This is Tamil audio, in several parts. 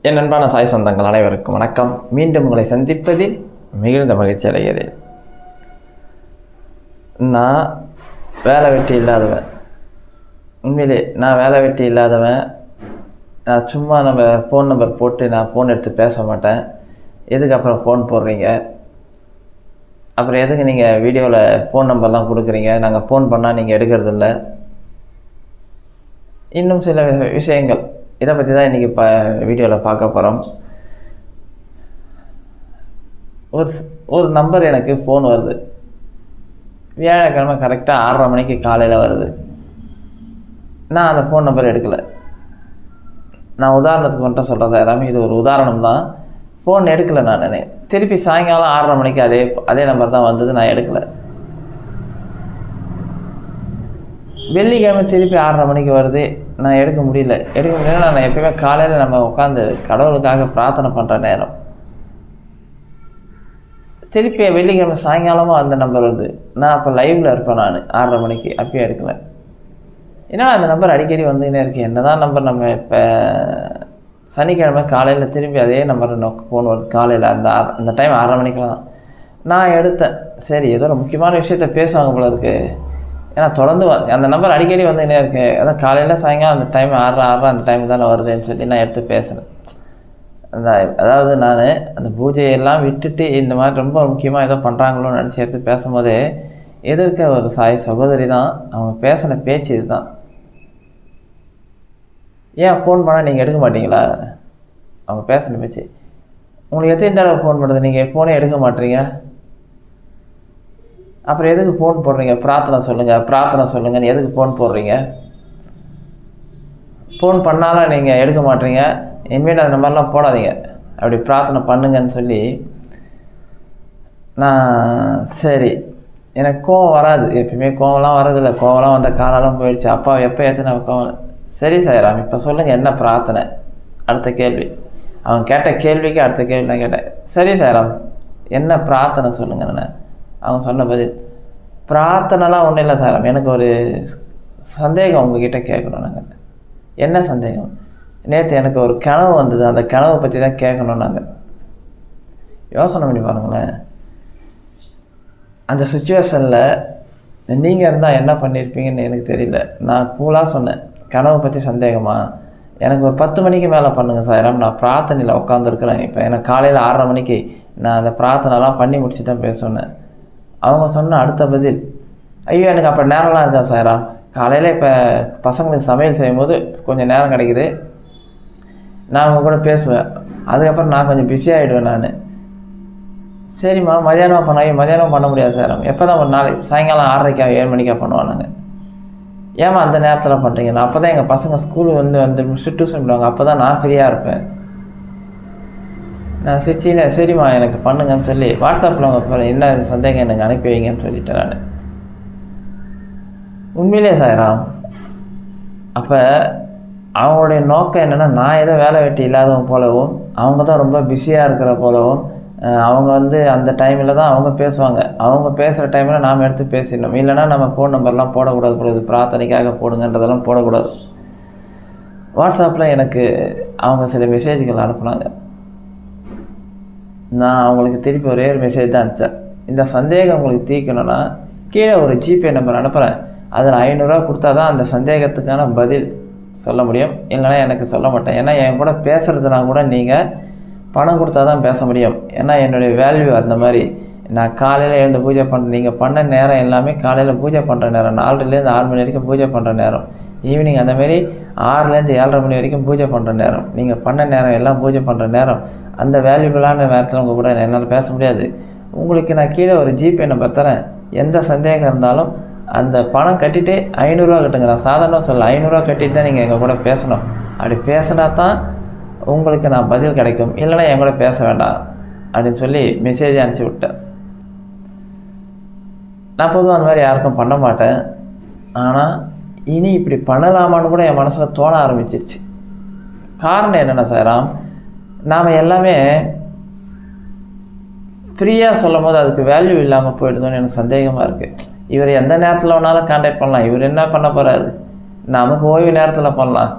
என் அன்பான சாய் சொந்தங்கள் அனைவருக்கும் வணக்கம். மீண்டும் உங்களை சந்திப்பதில் மிகுந்த மகிழ்ச்சி அடைகிறேன். நான் வேலை வெட்டி இல்லாதவன். உண்மையிலே நான் வேலை வெட்டி இல்லாதவன். நான் சும்மா நம்ம ஃபோன் நம்பர் போட்டு நான் ஃபோன் எடுத்து பேச மாட்டேன். எதுக்கு அப்புறம் ஃபோன் போடுறீங்க, அப்புறம் எதுக்கு நீங்கள் வீடியோவில் ஃபோன் நம்பர்லாம் கொடுக்குறீங்க, நாங்கள் ஃபோன் பண்ணால் நீங்கள் எடுக்கிறதில்ல, இன்னும் சில விஷயங்கள் இதை பற்றி தான் இன்றைக்கி வீடியோவில் பார்க்க போகிறோம். ஒரு நம்பர் எனக்கு ஃபோன் வருது. வியாழக்கிழமை கரெக்டாக 6:30 மணிக்கு காலையில் வருது. நான் அந்த ஃபோன் நம்பர் எடுக்கலை. நான் உதாரணத்துக்கு மட்டும் சொல்கிறதா எல்லாமே, இது ஒரு உதாரணம் தான். ஃபோன் எடுக்கலை. நான் திருப்பி சாயங்காலம் 6:30 மணிக்கு அதே நம்பர் தான் வந்தது. நான் எடுக்கலை. வெள்ளிக்கிழமை திருப்பி 6:30 மணிக்கு வருது. நான் எடுக்க முடியல. நான் எப்பயுமே காலையில் நம்ம உட்காந்து கடவுளுக்காக பிரார்த்தனை பண்ணுற நேரம். திருப்பி வெள்ளிக்கிழமை சாயங்காலமாக அந்த நம்பர் வருது. நான் அப்போ லைவில் இருப்பேன். நான் 6:30 மணிக்கு அப்பயே எடுக்கலை. ஏன்னா அந்த நம்பர் அடிக்கடி வந்துக்கினே இருக்குது. என்ன தான் நம்பர் நம்ம இப்போ சனிக்கிழமை காலையில் திருப்பி அதே நம்பர் ஃபோன் வருது காலையில். அந்த டைம் 6:30 மணிக்கெலாம் தான் நான் எடுத்தேன். சரி, ஏதோ ஒரு முக்கியமான விஷயத்த பேசுவாங்க போல இருக்குது. ஏன்னா தொடர்ந்து அந்த நம்பர் அடிக்கடி வந்துக்கினே இருக்கு. அதான் காலையில் சாயங்காலம் அந்த டைம் 6:30 அந்த டைம் தானே வருதுன்னு சொல்லி நான் எடுத்து பேசுகிறேன். அதாவது நான் அந்த பூஜையெல்லாம் விட்டுட்டு இந்த மாதிரி ரொம்ப முக்கியமாக ஏதோ பண்ணுறாங்களோன்னு நினச்சி எடுத்து பேசும்போதே எதிர்க்க ஒரு சாய் சகோதரி தான். அவங்க பேசின பேச்சு இது தான். ஏன் ஃபோன் பண்ணால் நீங்கள் எடுக்க மாட்டீங்களா? அவங்க பேசின பேச்சு. உங்களுக்கு எத்தனை தடவை ஃபோன் பண்ணுறது, நீங்கள் ஃபோனே எடுக்க மாட்டீங்க, அப்புறம் எதுக்கு ஃபோன் போடுறீங்க? பிரார்த்தனை சொல்லுங்கன்னு எதுக்கு ஃபோன் போடுறீங்க? ஃபோன் பண்ணாலும் நீங்கள் எடுக்க மாட்டீங்க. இனிமேல் அந்த மாதிரிலாம் போடாதீங்க, அப்படி பிரார்த்தனை பண்ணுங்கன்னு சொல்லி நான் சரி. எனக்கு கோவம் வராது. எப்பயுமே கோவம்லாம் வரதில்லை. கோவம்லாம் வந்த காலெல்லாம் போயிடுச்சு. அப்பா எப்போ ஏற்றின கோவம். சரி சாய்ராம், இப்போ சொல்லுங்கள் என்ன பிரார்த்தனை? அடுத்த கேள்வி. அவன் கேட்ட கேள்விக்கு அடுத்த கேள்வி நான் கேட்டேன். சரி சாய்ராம், என்ன பிரார்த்தனை சொல்லுங்கன்னு. அவங்க சொன்ன பதில், பிரார்த்தனைலாம் ஒன்றும் இல்லை சார், எனக்கு ஒரு சந்தேகம் உங்ககிட்ட கேட்கணும். நாங்கள் என்ன சந்தேகம்? நேற்று எனக்கு ஒரு கனவு வந்தது. அந்த கனவை பற்றி தான் கேட்கணும். நாங்கள் யோசனை பண்ணி பாருங்களேன். அந்த சுச்சுவேஷனில் நீங்கள் இருந்தால் என்ன பண்ணியிருப்பீங்கன்னு எனக்கு தெரியல. நான் கூலாக சொன்னேன், கனவை பற்றி சந்தேகமா, எனக்கு ஒரு 10 மணிக்கு மேலே பண்ணுங்கள் சாய்ராம், நான் பிரார்த்தனையில் உட்காந்துருக்குறேன். இப்போ எனக்கு காலையில் 6:30 மணிக்கு நான் அந்த பிரார்த்தனைலாம் பண்ணி முடிச்சு தான் பேசுனேன். அவங்க சொன்ன அடுத்த பதில், ஐயோ எனக்கு அப்போ நேரம்லாம் இருக்கா சாய்ராம், காலையில் இப்போ பசங்களுக்கு சமையல் செய்யும்போது கொஞ்சம் நேரம் கிடைக்குது, நான் அவங்க கூட பேசுவேன், அதுக்கப்புறம் நான் கொஞ்சம் பிஸியாகிடுவேன். நான் சரிம்மா மதியானம் மதியானம் பண்ண முடியாது சாய்ராம், எப்போ தான் ஒரு நாளைக்கு சாயங்காலம் 6:30 7 மணிக்கா பண்ணுவானுங்க. ஏமா அந்த நேரத்தில் பண்ணுறீங்க? நான் அப்போ தான் எங்கள் பசங்க ஸ்கூலுக்கு வந்து முடிச்சுட்டு டியூஷன் பண்ணுவாங்க, அப்போ தான் நான் ஃப்ரீயாக இருப்பேன். நான் சரிம்மா எனக்கு பண்ணுங்கன்னு சொல்லி வாட்ஸ்அப்பில் அவங்க என்ன சந்தேகம் எனக்கு அனுப்பி வைங்கன்னு சொல்லிட்டேன். நான் உண்மையிலே சாய்ராம், அப்போ அவங்களுடைய நோக்கம் என்னென்னா, நான் ஏதோ வேலை வெட்டி இல்லாதவங்க போலவும், அவங்க தான் ரொம்ப பிஸியாக இருக்கிற போலவும், அவங்க அந்த டைமில் தான் அவங்க பேசுவாங்க. அவங்க பேசுகிற டைமில் நாம் எடுத்து பேசிடணும். இல்லைனா நம்ம ஃபோன் நம்பர்லாம் போடக்கூடாது, பிரார்த்தனைக்காக போடுங்கன்றதெல்லாம் போடக்கூடாது. வாட்ஸ்அப்பில் எனக்கு அவங்க சில மெசேஜ்கள் அனுப்புனாங்க. நான் அவங்களுக்கு திருப்பி ஒரே ஒரு மெசேஜ் தான் அனுப்பிச்சேன். இந்த சந்தேகம் உங்களுக்கு தீர்க்கணும்னா கீழே ஒரு ஜிபே நம்பர் அனுப்புகிறேன், அதில் 500 ரூபா கொடுத்தா தான் அந்த சந்தேகத்துக்கான பதில் சொல்ல முடியும், இல்லைனா எனக்கு சொல்ல மாட்டேன். ஏன்னா என் கூட பேசுகிறதுனா கூட நீங்கள் பணம் கொடுத்தா தான் பேச முடியும். ஏன்னா என்னுடைய வேல்யூ அந்த மாதிரி. நான் காலையில் எழுந்து பூஜை பண்ணுறேன். நீங்கள் பண்ண நேரம் எல்லாமே காலையில் பூஜை பண்ணுற நேரம், 4லேருந்து 6 மணி வரைக்கும் பூஜை பண்ணுற நேரம், ஈவினிங் அந்தமாரி 6லேருந்து 7:30 மணி வரைக்கும் பூஜை பண்ணுற நேரம், நீங்கள் பண்ண நேரம் எல்லாம் பூஜை பண்ணுற நேரம். அந்த வேல்யூபிளான நேரத்தில் உங்கள் கூட என்னால் பேச முடியாது. உங்களுக்கு நான் கீழே ஒரு ஜிபே நம்பர் தரேன், எந்த சந்தேகம் இருந்தாலும் அந்த பணம் கட்டிட்டு 500 ரூபா கட்டுங்க. நான் சாதாரணமாக சொல்ல 500 ரூபா கட்டிட்டு தான் நீங்கள் எங்கள் கூட பேசணும். அப்படி பேசினா தான் உங்களுக்கு நான் பதில் கிடைக்கும், இல்லைனா என் கூட பேச வேண்டாம் அப்படின்னு சொல்லி மெசேஜ் அனுப்பிச்சி விட்டேன். நான் பொதுவாக அந்த மாதிரி யாருக்கும் பண்ண மாட்டேன். ஆனால் இனி இப்படி பண்ணலாமான்னு கூட என் மனசில் தோண ஆரம்பிச்சிருச்சு. காரணம் என்னென்னா சாய்ராம், நாம் எல்லாமே ஃப்ரீயாக சொல்லும் போது அதுக்கு வேல்யூ இல்லாமல் போயிடுதோன்னு எனக்கு சந்தேகமாக இருக்குது. இவர் எந்த நேரத்தில் வேணாலும் கான்டாக்ட் பண்ணலாம், இவர் என்ன பண்ண போகிறாரு, நமக்கு ஓய்வு நேரத்தில் பண்ணலாம்,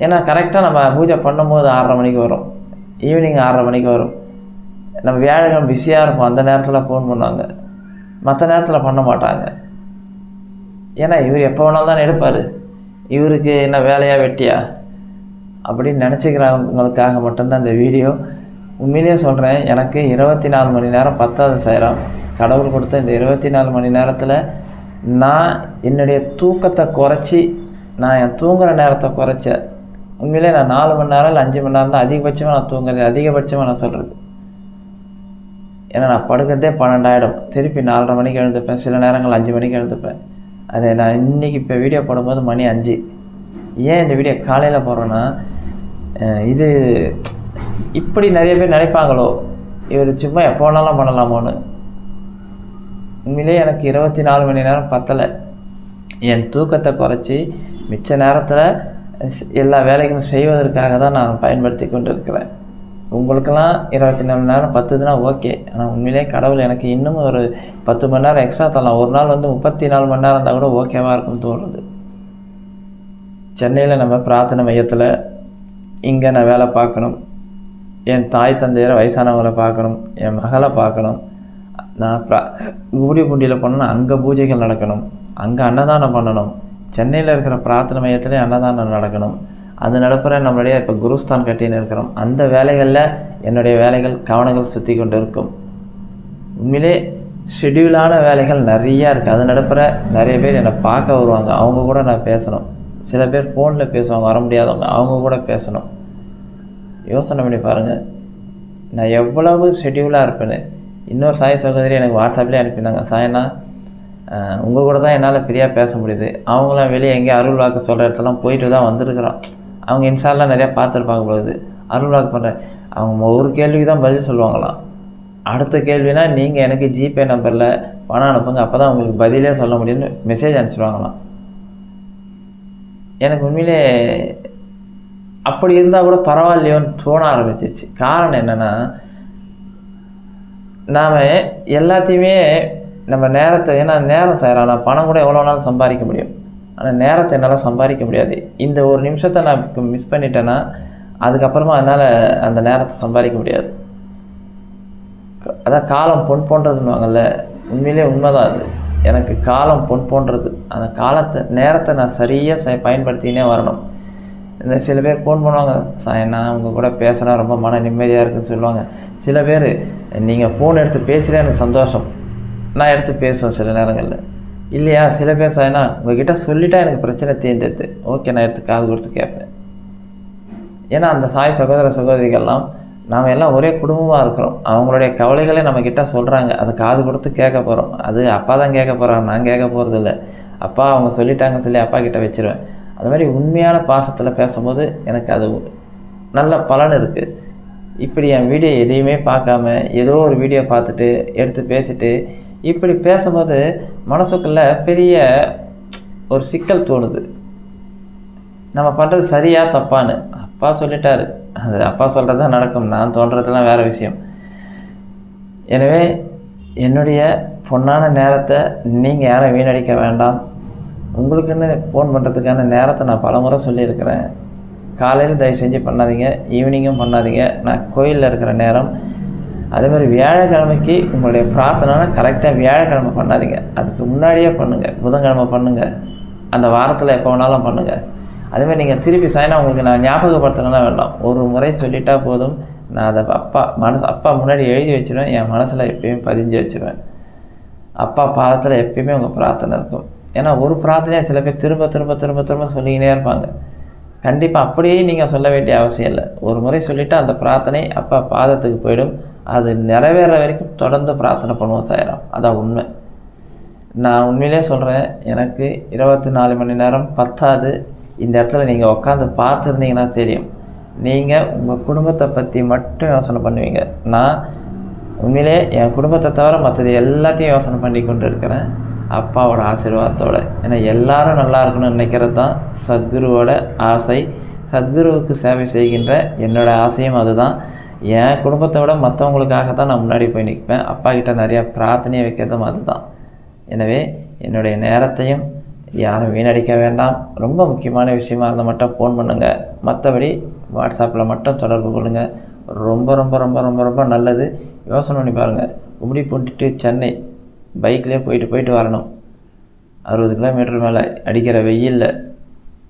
ஏன்னா கரெக்டாக நம்ம பூஜை பண்ணும்போது 6:30 மணிக்கு வரும், ஈவினிங் 6:30 மணிக்கு வரும். நம்ம வியாழக்கிழமை பிஸியாக இருப்போம், அந்த நேரத்தில் ஃபோன் பண்ணுவாங்க, மற்ற நேரத்தில் பண்ண மாட்டாங்க. ஏன்னா இவர் எப்போ வேணாலும் தான் எடுப்பார், இவருக்கு என்ன வேலையாக வெட்டியா அப்படின்னு நினச்சிக்கிறவங்களுக்காக மட்டும்தான் இந்த வீடியோ. உண்மையிலேயே சொல்கிறேன், எனக்கு 24 மணி நேரம் பத்தாவது சாயிரம். கடவுள் கொடுத்த இந்த 24 மணி நேரத்தில் நான் என்னுடைய தூக்கத்தை குறைச்சி, நான் என் தூங்குகிற நேரத்தை குறைச்சேன். உண்மையிலே நான் 4 மணி நேரம் இல்லை 5 மணி நேரம் தான் அதிகபட்சமாக நான் தூங்குறது, அதிகபட்சமாக நான் சொல்கிறது. ஏன்னா நான் படுக்கிறதே 12 ஆகிடும், திருப்பி 4:30 மணிக்கு எழுந்துப்பேன், சில நேரங்கள் 5 மணிக்கு எழுந்துப்பேன். அதை நான் இன்றைக்கி இப்போ வீடியோ போடும்போது மணி 5. ஏன் இந்த வீடியோ காலையில் போடுறேன்னா, இது இப்படி நிறைய பேர் நினைப்பாங்களோ இவர் சும்மா எப்போ வேணாலும் பண்ணலாமோன்னு. உண்மையிலே எனக்கு 24 மணி நேரம் பத்தலை. என் தூக்கத்தை குறைச்சி மிச்ச நேரத்தில் எல்லா வேலைகளும் செய்வதற்காக தான் நான் பயன்படுத்தி கொண்டு இருக்கிறேன். உங்களுக்கெல்லாம் 24 மணி நேரம் பத்துதுன்னா ஓகே. ஆனால் உண்மையிலே கடவுள் எனக்கு இன்னும் ஒரு 10 மணி நேரம் எக்ஸ்ட்ரா தரலாம். ஒரு நாள் 34 மணி நேரம் இருந்தால் கூட ஓகேவாக இருக்கும்னு தோணுது. சென்னையில் நம்ம பிரார்த்தனை மையத்தில் இங்கே நான் வேலை பார்க்கணும், என் தாய் தந்தையரை வயசானவங்களை பார்க்கணும், என் மகளை பார்க்கணும். நான் கூடியப்பூண்டியில் போனோன்னா அங்கே பூஜைகள் நடக்கணும், அங்கே அன்னதானம் பண்ணணும். சென்னையில் இருக்கிற பிரார்த்தனை மையத்திலே அன்னதானம் நடக்கணும். அது நடப்புற நம்மளுடைய இப்போ குருஸ்தான் கட்டின்னு இருக்கிறோம். அந்த வேலைகளில் என்னுடைய வேலைகள் கவனங்கள் சுற்றி கொண்டு இருக்கும். உண்மையிலே ஷெடியூலான வேலைகள் நிறையா இருக்குது. அது நடப்புற நிறைய பேர் என்னை பார்க்க வருவாங்க, அவங்க கூட நான் பேசணும். சில பேர் ஃபோனில் பேசுவாங்க, வர முடியாதவங்க, அவங்க கூட பேசணும். யோசனை பண்ணி பாருங்கள், நான் எவ்வளவு ஷெடியூலாக இருப்பேன்னு. இன்னொரு சாய் சகோதரி எனக்கு வாட்ஸ்அப்லேயே அனுப்பியிருந்தாங்க, சாயனா உங்கள் கூட தான் என்னால் ஃப்ரீயாக பேச முடியுது. அவங்களாம் வெளியே எங்கேயும் அருள் வாக்கு சொல்கிற இடத்துலாம் போயிட்டு தான் வந்திருக்கிறோம். அவங்க இன்ஸ்டாலாம் நிறையா பார்த்துருப்பாங்க பொழுது. அருள் வாக்கு பண்ணுறேன், அவங்க ஒரு கேள்விக்கு தான் பதில் சொல்லுவாங்களாம். அடுத்த கேள்வினா நீங்கள் எனக்கு ஜிபே நம்பரில் பணம் அனுப்புங்க, அப்போ தான் உங்களுக்கு பதிலே சொல்ல முடியும்னு மெசேஜ் அனுப்பிச்சிடுவாங்களாம். எனக்கு உண்மையிலே அப்படி இருந்தால் கூட பரவாயில்லையோன்னு தோண ஆரம்பிச்சிச்சு. காரணம் என்னென்னா, நாம் எல்லாத்தையுமே நம்ம நேரத்தை, ஏன்னா நேரம் செய்கிறோம். நான் பணம் கூட எவ்வளோ நாளும் சம்பாதிக்க முடியும், ஆனால் நேரத்தை என்னால் சம்பாதிக்க முடியாது. இந்த ஒரு நிமிஷத்தை நான் மிஸ் பண்ணிட்டேன்னா அதுக்கப்புறமா என்னால் அந்த நேரத்தை சம்பாதிக்க முடியாது. அதான் காலம் பொன் போன்றதுன்னுவாங்கல்ல, உண்மையிலே உண்மைதான் அது. எனக்கு காலம் பொன் போன்றது. அந்த காலத்தை நேரத்தை நான் சரியாக பயன்படுத்தினே வரணும். இந்த சில பேர் ஃபோன் பண்ணுவாங்க, சாயண்ணா உங்கள் கூட பேசினா ரொம்ப மன நிம்மதியாக இருக்குதுன்னு சொல்லுவாங்க. சில பேர் நீங்கள் ஃபோன் எடுத்து பேசினா எனக்கு சந்தோஷம், நான் எடுத்து பேசுவேன் சில நேரங்களில். இல்லையா சில பேர் சாயண்ணா உங்கள்கிட்ட சொல்லிட்டா எனக்கு பிரச்சனை தீர்ந்துடுது, ஓகே நான் எடுத்து காது கொடுத்து கேட்பேன். ஏன்னா அந்த சாய் சகோதர சகோதரிகள்லாம் நாம் எல்லாம் ஒரே குடும்பமாக இருக்கிறோம். அவங்களுடைய கவலைகளே நம்மக்கிட்ட சொல்கிறாங்க, அதை காது கொடுத்து கேட்க போகிறோம். அது அப்பா தான் கேட்க போகிறாங்க, நான் கேட்க போகிறது இல்லை. அப்பா அவங்க சொல்லிட்டாங்கன்னு சொல்லி அப்பா கிட்டே வச்சுருவேன். அது மாதிரி உண்மையான பாசத்தில் பேசும்போது எனக்கு அது நல்ல பலன் இருக்குது. இப்படி என் வீடியோ எதையுமே பார்க்காம ஏதோ ஒரு வீடியோ பார்த்துட்டு எடுத்து பேசிட்டு இப்படி பேசும்போது மனசுக்குள்ளே பெரிய ஒரு சிக்கல் தோணுது. நம்ம பண்ணுறது சரியா தப்பான்னு. அப்பா சொல்லிட்டாரு, அது அப்பா சொல்கிறது தான் நடக்கும், நான் தோன்றதெல்லாம் வேறு விஷயம். எனவே என்னுடைய பொன்னான நேரத்தை நீங்கள் யாரும் வீணடிக்க வேண்டாம். உங்களுக்குன்னு ஃபோன் பண்ணுறதுக்கான நேரத்தை நான் பல முறை சொல்லியிருக்கிறேன். காலையில் தயவு செஞ்சு பண்ணாதீங்க, ஈவினிங்கும் பண்ணாதீங்க. நான் கோயிலில் இருக்கிற நேரம். அதேமாதிரி வியாழக்கிழமைக்கு உங்களுடைய பிரார்த்தனைனா கரெக்டாக வியாழக்கிழமை பண்ணாதீங்க, அதுக்கு முன்னாடியே பண்ணுங்கள். புதன்கிழமை பண்ணுங்கள், அந்த வாரத்தில் எப்போ வேணாலும் பண்ணுங்கள். அதேமாதிரி நீங்கள் திருப்பி சாயனா உங்களுக்கு நான் ஞாபகப்படுத்தணும்னா வேண்டாம், ஒரு முறை சொல்லிட்டா போதும். நான் அதை அப்பா முன்னாடி எழுதி வச்சுருவேன், என் மனசில் எப்பயுமே பதிஞ்சு வச்சுருவேன். அப்பா பாதத்தில் எப்பயுமே உங்கள் பிரார்த்தனை இருக்கும். ஏன்னா ஒரு பிரார்த்தனையை சில பேர் திரும்ப திரும்ப திரும்ப திரும்ப சொல்லிக்கினே இருப்பாங்க. கண்டிப்பாக அப்படியே நீங்கள் சொல்ல வேண்டிய அவசியம் இல்லை. ஒரு முறை சொல்லிவிட்டு அந்த பிரார்த்தனை அப்பா பாதத்துக்கு போயிடும். அது நிறைவேற வரைக்கும் தொடர்ந்து பிரார்த்தனை பண்ணுவோம் சாயிரம். அதான் உண்மை. நான் உண்மையிலே சொல்கிறேன், எனக்கு 24 மணி நேரம் பத்தாது. இந்த இடத்துல நீங்கள் உட்காந்து பார்த்துருந்தீங்கன்னா தெரியும், நீங்கள் உங்கள் குடும்பத்தை பற்றி மட்டும் யோசனை பண்ணுவீங்க. நான் உண்மையிலே என் குடும்பத்தை தவிர மற்றது எல்லாத்தையும் யோசனை பண்ணி கொண்டு இருக்கிறேன் அப்பாவோட ஆசீர்வாதத்தோடு. ஏன்னா எல்லோரும் நல்லா இருக்கணும்னு நினைக்கிறது தான் சத்குருவோட ஆசை. சத்குருவுக்கு சேவை செய்கின்ற என்னோடய ஆசையும் அதுதான். என் குடும்பத்தை விட மற்றவங்களுக்காக தான் நான் முன்னாடி போய் நிற்பேன். அப்பா கிட்ட நிறையா பிரார்த்தனையை வைக்கிறதும் அதுதான். எனவே என்னுடைய நேரத்தையும் யாரும் வீணடிக்க வேண்டாம். ரொம்ப முக்கியமான விஷயமா இருந்தால் மட்டும் ஃபோன் பண்ணுங்கள். மற்றபடி வாட்ஸ்அப்பில் மட்டும் தொடர்பு கொள்ளுங்கள். ரொம்ப ரொம்ப ரொம்ப ரொம்ப ரொம்ப நல்லது. யோசனை பண்ணி பாருங்கள். கும்மிடி பூண்டிட்டு சென்னை பைக்லேயே போயிட்டு வரணும். 60 கிலோமீட்டர் மேலே அடிக்கிற வெயிலில்,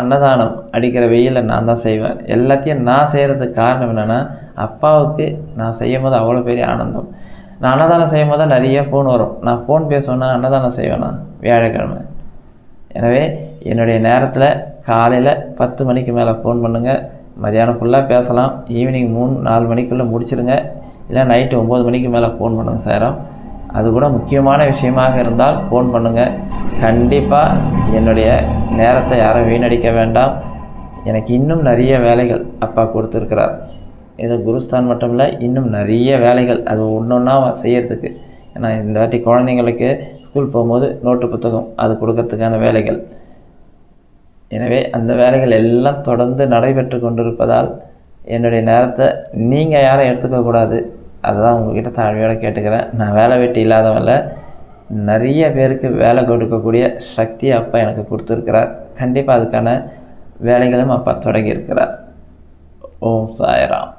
அன்னதானம் அடிக்கிற வெயிலில் நான் தான் செய்வேன். எல்லாத்தையும் நான் செய்கிறதுக்கு காரணம் என்னென்னா, அப்பாவுக்கு நான் செய்யும் போது அவ்வளோ பெரிய ஆனந்தம். நான் அன்னதானம் செய்யும் போது தான் நிறைய ஃபோன் வரும். நான் ஃபோன் பேசுவேன்னா அன்னதானம் செய்வேனா வியாழக்கிழமை. எனவே என்னுடைய நேரத்தில் காலையில் 10 மணிக்கு மேலே ஃபோன் பண்ணுங்கள். மதியானம் ஃபுல்லாக பேசலாம். ஈவினிங் 3-4 மணிக்குள்ளே முடிச்சிடுங்க. இல்லை நைட்டு 9 மணிக்கு மேலே ஃபோன் பண்ணுங்கள் சாரம். அது கூட முக்கியமான விஷயமாக இருந்தால் ஃபோன் பண்ணுங்கள். கண்டிப்பாக என்னுடைய நேரத்தை யாரும் வீணடிக்க வேண்டாம். எனக்கு இன்னும் நிறைய வேலைகள் அப்பா கொடுத்துருக்கிறார். இது குருஸ்தான் மட்டும் இல்லை, இன்னும் நிறைய வேலைகள் அது ஒன்றா செய்கிறதுக்கு. ஏன்னா இந்த வாட்டி குழந்தைங்களுக்கு ஸ்கூல் போகும்போது நோட்டு புத்தகம் அது கொடுக்கறதுக்கான வேலைகள். எனவே அந்த வேலைகள் எல்லாம் தொடர்ந்து நடைபெற்று கொண்டிருப்பதால் என்னுடைய நேரத்தை நீங்கள் யாரும் எடுத்துக்கக்கூடாது. அதுதான் உங்கள்கிட்ட தாழ்மையோடு கேட்டுக்கிறேன். நான் வேலை வெட்டி இல்லாதவங்கள நிறைய பேருக்கு வேலை கொடுக்கக்கூடிய சக்தியை அப்பா எனக்கு கொடுத்துருக்கிறார். கண்டிப்பாக அதுக்கான வேலைகளும் அப்பா தொடங்கியிருக்கிறார். ஓம் சாய்ராம்.